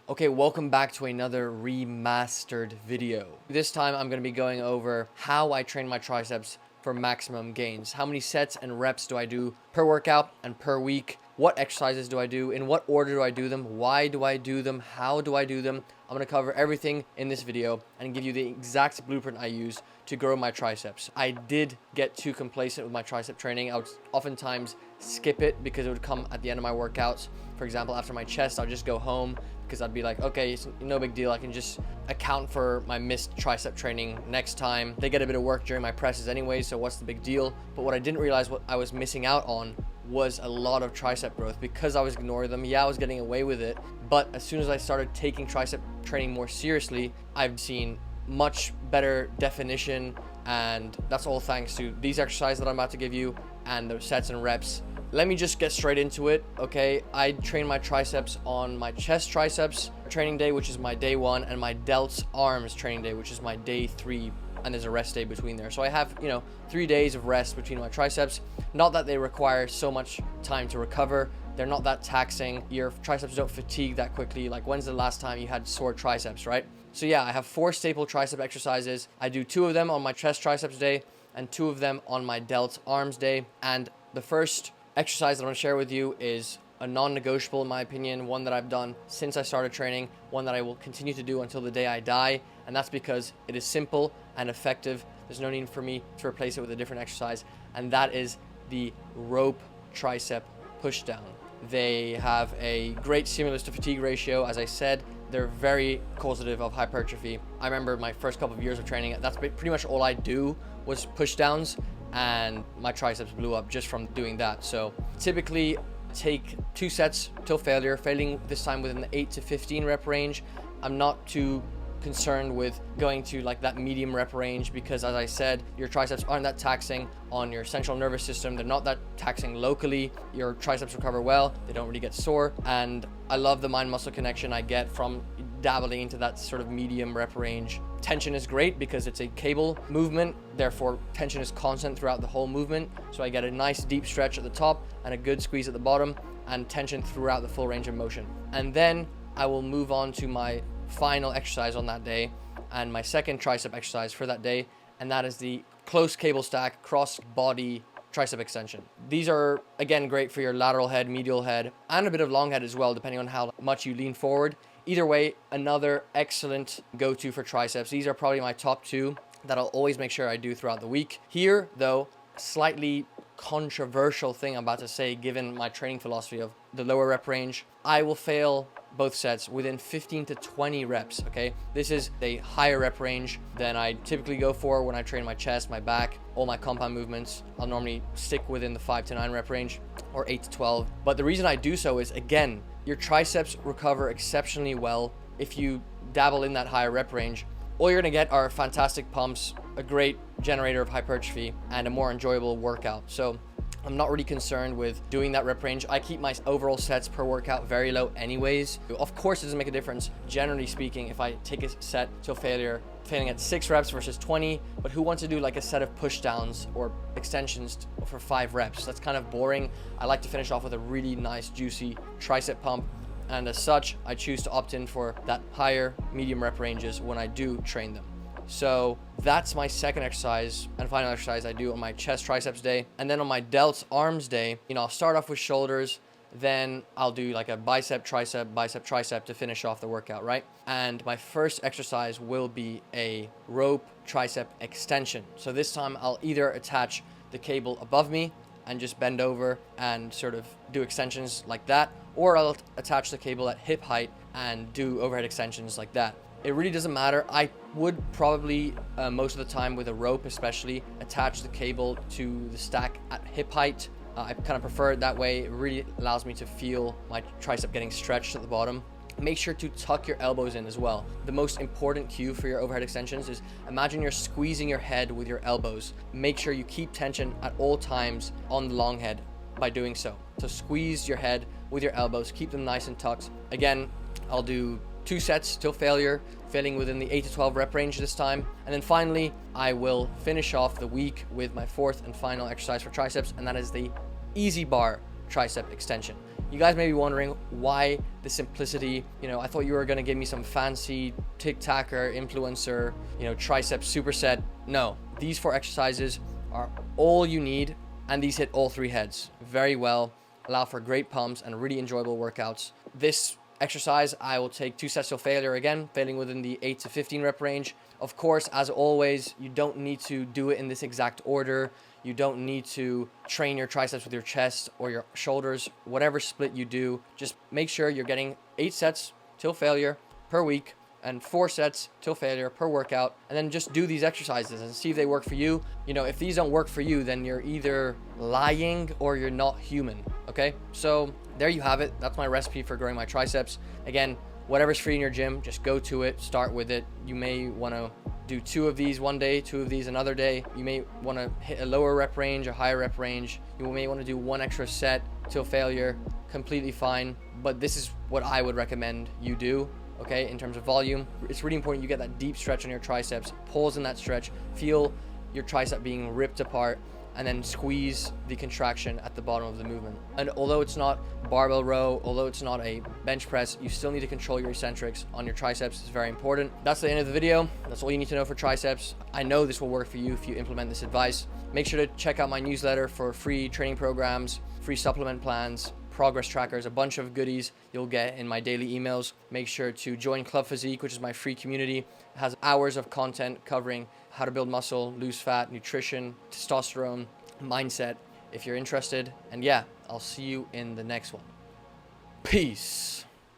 Okay, welcome back to another remastered video. This time I'm going to be going over how I train my triceps for maximum gains. How many sets and reps do I do per workout and per week? What exercises do I do? In what order do I do them? Why do I do them? How do I do them? I'm going to cover everything in this video and give you the exact blueprint I use to grow my triceps. I did get too complacent with my tricep training. I would oftentimes skip it because it would come at the end of my workouts. For example, after my chest, I'll just go home because I'd be like, okay, it's no big deal. I can just account for my missed tricep training next time. They get a bit of work during my presses anyway, so what's the big deal? But what I didn't realize what I was missing out on was a lot of tricep growth because I was ignoring them. Yeah, I was getting away with it, but as soon as I started taking tricep training more seriously, I've seen much better definition, and that's all thanks to these exercises that I'm about to give you and the sets and reps. Let me just get straight into it, okay? I train my triceps on my chest triceps training day, which is my day 1, and my delts arms training day, which is my day 3, and there's a rest day between there. So I have, 3 days of rest between my triceps. Not that they require so much time to recover. They're not that taxing. Your triceps don't fatigue that quickly. Like, when's the last time you had sore triceps, right? So yeah, I have 4 staple tricep exercises. I do 2 of them on my chest triceps day and 2 of them on my delts arms day. And the first exercise that I'm going to share with you is a non-negotiable in my opinion, one that I've done since I started training, one that I will continue to do until the day I die, and that's because it is simple and effective. There's no need for me to replace it with a different exercise, and that is the rope tricep pushdown. They have a great stimulus to fatigue ratio. As I said, they're very causative of hypertrophy. I remember my first couple of years of training, that's pretty much all I do was push downs, and my triceps blew up just from doing that. So typically take 2 sets till failure, failing this time within the 8 to 15 rep range. I'm not too concerned with going to like that medium rep range because, as I said, your triceps aren't that taxing on your central nervous system. They're not that taxing locally. Your triceps recover well. They don't really get sore, and I love the mind muscle connection I get from dabbling into that sort of medium rep range. Tension is great because it's a cable movement, therefore tension is constant throughout the whole movement, so I get a nice deep stretch at the top and a good squeeze at the bottom and tension throughout the full range of motion. And then I will move on to my final exercise on that day and my second tricep exercise for that day, and that is the close cable stack cross body tricep extension. These are again great for your lateral head, medial head, and a bit of long head as well, depending on how much you lean forward. Either way, another excellent go-to for triceps. These are probably my top 2 that I'll always make sure I do throughout the week. Here, though, slightly controversial thing I'm about to say, given my training philosophy of the lower rep range, I will fail both sets within 15 to 20 reps, okay? This is a higher rep range than I typically go for when I train my chest, my back, all my compound movements. I'll normally stick within the 5 to 9 rep range or 8 to 12. But the reason I do so is, again, your triceps recover exceptionally well if you dabble in that higher rep range. All you're gonna get are fantastic pumps, a great generator of hypertrophy, and a more enjoyable workout. So I'm not really concerned with doing that rep range. I keep my overall sets per workout very low anyways. Of course, it doesn't make a difference, generally speaking, if I take a set till failure, failing at 6 reps versus 20, but who wants to do like a set of push downs or extensions for 5 reps? That's kind of boring. I like to finish off with a really nice, juicy tricep pump, and as such, I choose to opt in for that higher medium rep ranges when I do train them. So that's my second exercise and final exercise I do on my chest triceps day. And then on my delts arms day, I'll start off with shoulders, then I'll do like a bicep tricep to finish off the workout, right? And my first exercise will be a rope tricep extension. So this time I'll either attach the cable above me and just bend over and sort of do extensions like that, or I'll attach the cable at hip height and do overhead extensions like that. It really doesn't matter. I would probably, most of the time with a rope especially, attach the cable to the stack at hip height. I kind of prefer it that way. It really allows me to feel my tricep getting stretched at the bottom. Make sure to tuck your elbows in as well. The most important cue for your overhead extensions is imagine you're squeezing your head with your elbows. Make sure you keep tension at all times on the long head by doing so. So squeeze your head with your elbows, keep them nice and tucked. Again, I'll do 2 sets till failure, failing within the 8 to 12 rep range this time. And then finally, I will finish off the week with my 4th and final exercise for triceps, and that is the easy bar tricep extension. You guys may be wondering why the simplicity. I thought you were going to give me some fancy tic-tacer, influencer, triceps superset. No, these 4 exercises are all you need, and these hit all 3 heads very well, allow for great pumps and really enjoyable workouts. This exercise, I will take 2 sets till failure, again, failing within the 8 to 15 rep range. Of course, as always, you don't need to do it in this exact order. You don't need to train your triceps with your chest or your shoulders. Whatever split you do, just make sure you're getting 8 sets till failure per week and 4 sets till failure per workout, and then just do these exercises and see if they work for you. If these don't work for you, then you're either lying or you're not human, okay? So there you have it. That's my recipe for growing my triceps. Again, whatever's free in your gym, just go to it, start with it. You may want to do 2 of these one day, 2 of these another day. You may want to hit a lower rep range, a higher rep range. You may want to do 1 extra set till failure, completely fine. But this is what I would recommend you do, okay? In terms of volume, it's really important you get that deep stretch on your triceps, pause in that stretch, feel your tricep being ripped apart, and then squeeze the contraction at the bottom of the movement. And although it's not barbell row, although it's not a bench press, you still need to control your eccentrics on your triceps. It's very important. That's the end of the video. That's all you need to know for triceps. I know this will work for you if you implement this advice. Make sure to check out my newsletter for free training programs, free supplement plans, progress trackers, a bunch of goodies you'll get in my daily emails. Make sure to join Club Physique, which is my free community. It has hours of content covering how to build muscle, lose fat, nutrition, testosterone, mindset, if you're interested. And yeah, I'll see you in the next one. Peace.